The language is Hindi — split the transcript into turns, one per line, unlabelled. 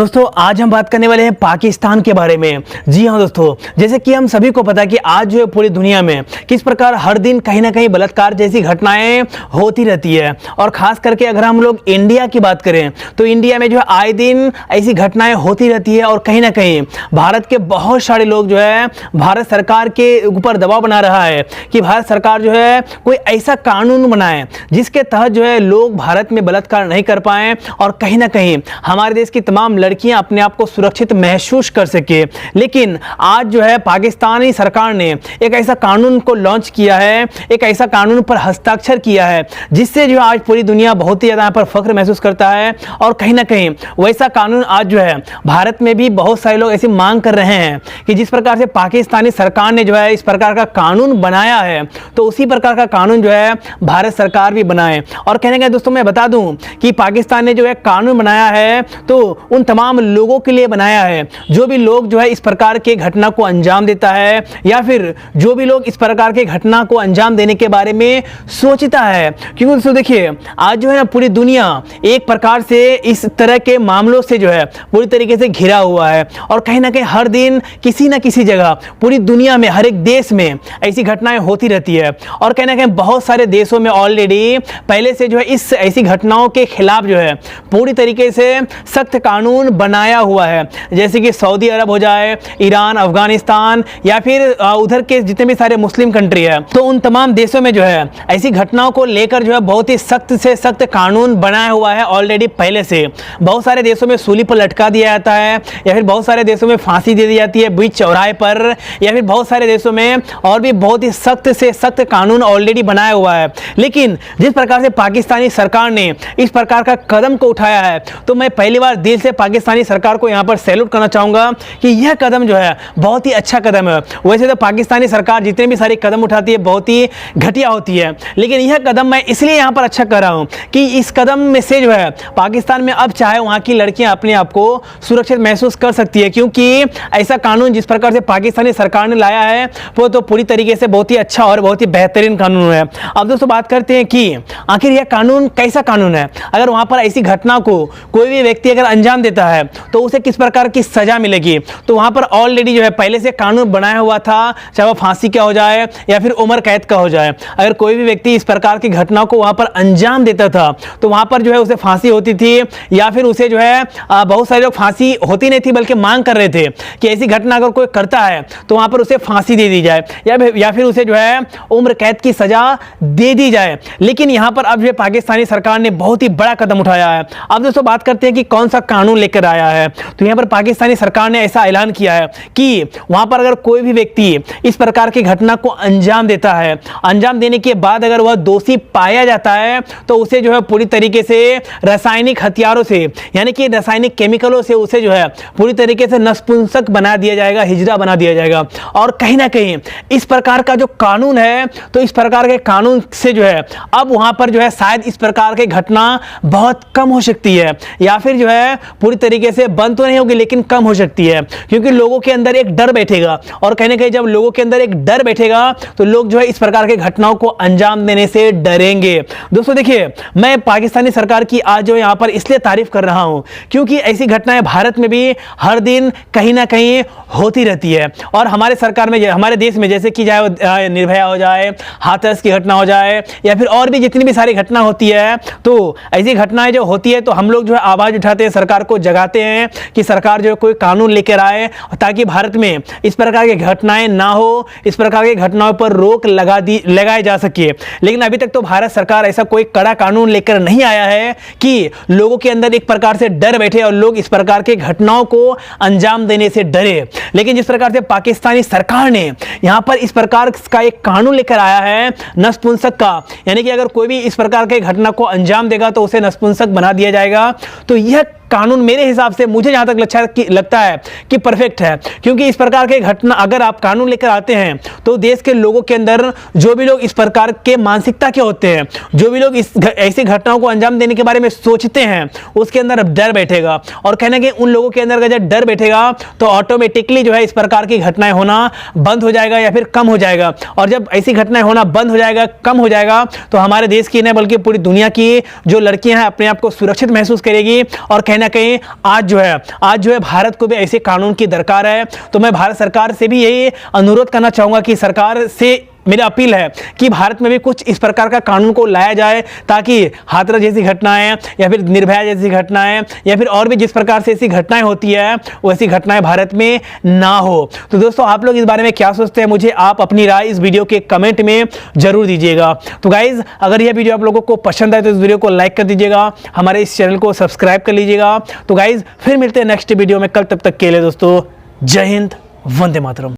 दोस्तों आज हम बात करने वाले हैं पाकिस्तान के बारे में। जी हाँ दोस्तों, जैसे कि हम सभी को पता है कि आज जो है पूरी दुनिया में किस प्रकार हर दिन कहीं ना कहीं बलात्कार जैसी घटनाएं होती रहती है। और खास करके अगर हम लोग इंडिया की बात करें तो इंडिया में जो है आए दिन ऐसी घटनाएं होती रहती है। और कहीं ना कहीं भारत के बहुत सारे लोग जो है भारत सरकार के ऊपर दबाव बना रहा है कि भारत सरकार जो है कोई ऐसा कानून बनाए जिसके तहत जो है लोग भारत में बलात्कार नहीं कर पाए और कहीं ना कहीं हमारे देश की तमाम लड़कियां अपने आप को सुरक्षित महसूस कर सके। लेकिन आज जो है पाकिस्तानी सरकार ने एक ऐसा कानून को लॉन्च किया है, एक ऐसा कानून पर हस्ताक्षर किया है जिससे जो आज पूरी दुनिया बहुत ही ज़्यादा यहाँ पर फख्र महसूस करता है। और कहीं ना कहीं वैसा कानून आज जो है भारत में भी बहुत सारे लोग ऐसी मांग कर रहे हैं कि जिस प्रकार से पाकिस्तानी सरकार ने जो है इस प्रकार का कानून बनाया है तो उसी प्रकार का कानून जो है भारत सरकार भी बनाए। और कहने का दोस्तों मैं बता दूं कि पाकिस्तान ने जो है कानून बनाया है तो उन तमाम लोगों के लिए बनाया है जो भी लोग जो है इस प्रकार के घटना को अंजाम देता है या फिर जो भी लोग इस प्रकार के घटना को अंजाम देने के बारे में सोचता है। क्योंकि दोस्तों देखिए आज जो है ना पूरी दुनिया एक प्रकार से इस तरह के मामलों से जो है पूरी तरीके से घिरा हुआ है। और कहीं ना कहीं हर दिन किसी ना किसी जगह पूरी दुनिया में हर एक देश में ऐसी घटनाएं होती रहती है। और कहीं ना कहीं बहुत सारे देशों में ऑलरेडी पहले से जो है इस ऐसी घटनाओं के खिलाफ जो है पूरी तरीके से सख्त कानून बनाया हुआ है। जैसे कि सऊदी अरब हो जाए, ईरान, अफगानिस्तान या फिर उधर के जितने भी सारे मुस्लिम कंट्री है तो उन तमाम देशों में जो है ऐसी घटनाओं को लेकर जो है बहुत ही सख्त से सख्त कानून बनाया हुआ है ऑलरेडी पहले से। बहुत सारे देशों में सूली पर लटका दिया जाता है या फिर बहुत सारे देशों में फांसी दे दी जाती है बीच चौराहे पर, या फिर बहुत सारे देशों में और भी बहुत ही सख्त से सख्त कानून ऑलरेडी बनाया हुआ है। लेकिन जिस प्रकार से पाकिस्तानी सरकार ने इस प्रकार का कदम को उठाया है तो मैं पहली बार दिल से पाकिस्तानी सरकार को यहां पर सैल्यूट करना चाहूंगा कि यह कदम जो है बहुत ही अच्छा कदम है। वैसे तो पाकिस्तानी सरकार जितने भी सारे कदम उठाती है बहुत ही घटिया होती है, लेकिन यह कदम मैं इसलिए यहां पर अच्छा कर रहा हूं कि इस कदम में से जो है पाकिस्तान में अब चाहे वहां की लड़कियां अपने आप को सुरक्षित महसूस कर सकती है। क्योंकि ऐसा कानून जिस प्रकार से पाकिस्तानी सरकार ने लाया है वो तो पूरी तरीके से बहुत ही अच्छा और बहुत ही बेहतरीन कानून है। अब दोस्तों बात करते हैं कि आखिर यह कानून कैसा कानून है। अगर वहां पर ऐसी घटना को कोई भी व्यक्ति अगर अंजाम देता है तो उसे किस प्रकार की सजा मिलेगी, तो वहां पर ऑलरेडी जो है पहले से कानून बनाया हुआ था, चाहे वो फांसी का हो जाए या फिर उम्र कैद का हो जाए। अगर कोई भी व्यक्ति इस प्रकार की घटना को वहां पर अंजाम देता था तो वहां पर जो है उसे फांसी होती थी या फिर उसे जो है बहुत सारे लोग फांसी होती नहीं थी बल्कि मांग कर रहे थे कि ऐसी घटना अगर कोई करता है तो वहां पर उसे फांसी दे दी जाए या फिर उसे जो है उम्र कैद की सजा दे दी जाए। लेकिन यहां पर अब जो पाकिस्तानी सरकार ने बहुत ही बड़ा कदम उठाया है। अब दोस्तों बात करते हैं कि कौन सा कानून लेकर आया है, तो यहां पर पाकिस्तानी सरकार ने ऐसा ऐलान किया है कि वहां पर अगर कोई भी व्यक्ति इस प्रकार की घटना को अंजाम देता है, अंजाम देने के बाद अगर वह दोषी पाया जाता है तो उसे जो है पूरी तरीके से रासायनिक हथियारों से यानी कि रासायनिक केमिकलों से उसे जो है पूरी तरीके से नपुंसक बना दिया जाएगा, हिजड़ा बना दिया जाएगा। और कहीं ना कहीं इस प्रकार का जो कानून है तो इस प्रकार के कानून से जो है अब वहां पर जो है शायद इस प्रकार की घटना बहुत कम हो सकती है या फिर जो है पूरी तरीके से बंद तो नहीं होगी लेकिन कम हो सकती है। क्योंकि लोगों के अंदर एक डर बैठेगा और कहीं ना कहीं जब लोगों के अंदर एक डर बैठेगा तो लोग जो है इस प्रकार की घटनाओं को अंजाम देने से डरेंगे। दोस्तों देखिए मैं पाकिस्तानी सरकार की आज जो यहां पर इसलिए तारीफ कर रहा हूं क्योंकि ऐसी घटनाएं भारत में भी हर दिन कहीं ना कहीं होती रहती है। और हमारे सरकार में हमारे देश में जैसे कि चाहे निर्भया हो जाए, हाथरस की घटना हो जाए या फिर और भी जितनी भी सारी घटना होती है तो ऐसी घटनाएं जो होती है तो हम लोग जो है आवाज उठाते हैं, सरकार को जगाते हैं कि सरकार जो है कोई कानून लेकर आए ताकि भारत में इस प्रकार की घटनाएं ना हो, इस प्रकार की घटनाओं पर रोक लगाई जा सके। लेकिन अभी तक तो भारत सरकार ऐसा कोई कड़ा कानून लेकर नहीं आया है कि लोगों के अंदर एक प्रकार से डर बैठे और लोग इस प्रकार की घटनाओं को अंजाम देने से डरे। लेकिन जिस प्रकार से पाकिस्तानी सरकार ने यहां पर इस प्रकार का एक कानून लेकर आया है नपुंसक का, यानी कि अगर कोई भी इस प्रकार के घटना को अंजाम देगा तो उसे नपुंसक बना दिया जाएगा, तो यह कानून मेरे हिसाब से मुझे जहां तक लगता है कि परफेक्ट है। क्योंकि इस प्रकार के घटना अगर आप कानून लेकर आते हैं तो देश के लोगों के अंदर जो भी लोग इस प्रकार के मानसिकता के होते हैं, जो भी लोग ऐसी घटनाओं को अंजाम देने के बारे में सोचते हैं उसके अंदर अब डर बैठेगा। और कहना कि उन लोगों के अंदर जब डर बैठेगा तो ऑटोमेटिकली जो है इस प्रकार की घटनाएं होना बंद हो जाएगा या फिर कम हो जाएगा। और जब ऐसी घटनाएं होना बंद हो जाएगा, कम हो जाएगा, तो हमारे देश की नहीं बल्कि पूरी दुनिया की जो लड़कियां हैं अपने आप को सुरक्षित महसूस करेगी और कहना ना कहीं आज जो है भारत को भी ऐसे कानून की दरकार है। तो मैं भारत सरकार से भी यही अनुरोध करना चाहूँगा कि सरकार से मेरी अपील है कि भारत में भी कुछ इस प्रकार का कानून को लाया जाए, ताकि हाथरस जैसी घटनाएं या फिर निर्भया जैसी घटनाएं या फिर और भी जिस प्रकार से ऐसी घटनाएं होती है वैसी घटनाएं भारत में ना हो। तो दोस्तों आप लोग इस बारे में क्या सोचते हैं, मुझे आप अपनी राय इस वीडियो के कमेंट में जरूर दीजिएगा। तो गाइज अगर यह वीडियो आप लोगों को पसंद आए तो इस वीडियो को लाइक कर दीजिएगा, हमारे इस चैनल को सब्सक्राइब कर लीजिएगा। तो गाइज फिर मिलते हैं नेक्स्ट वीडियो में कल, तब तक के लिए दोस्तों जय हिंद, वंदे मातरम।